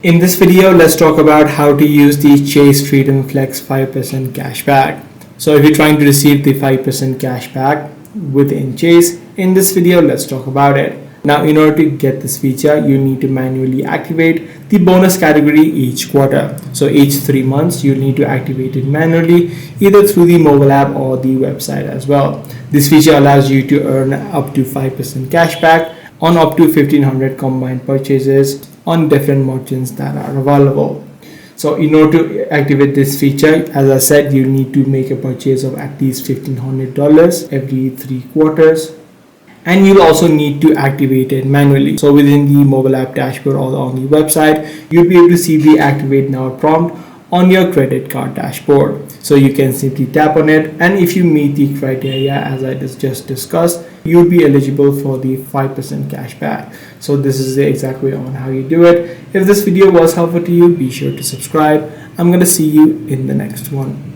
In this video, let's talk about how to use the Chase Freedom Flex 5% cashback. So if you're trying to receive the 5% cashback within Chase, in this video, let's talk about it. Now, in order to get this feature, you need to manually activate the bonus category each quarter. So each 3 months, you need to activate it manually, either through the mobile app or the website as well. This feature allows you to earn up to 5% cashback on up to 1,500 combined purchases on different merchants that are available. So in order to activate this feature, as I said, you need to make a purchase of at least $1,500 every 3 quarters. And you'll also need to activate it manually. So within the mobile app dashboard or on the website, you'll be able to see the activate now prompt on your credit card dashboard. So you can simply tap on it, and if you meet the criteria as I just discussed, you'll be eligible for the 5% cashback. So this is the exact way on how you do it. If this video was helpful to you, be sure to subscribe. I'm going to see you in the next one.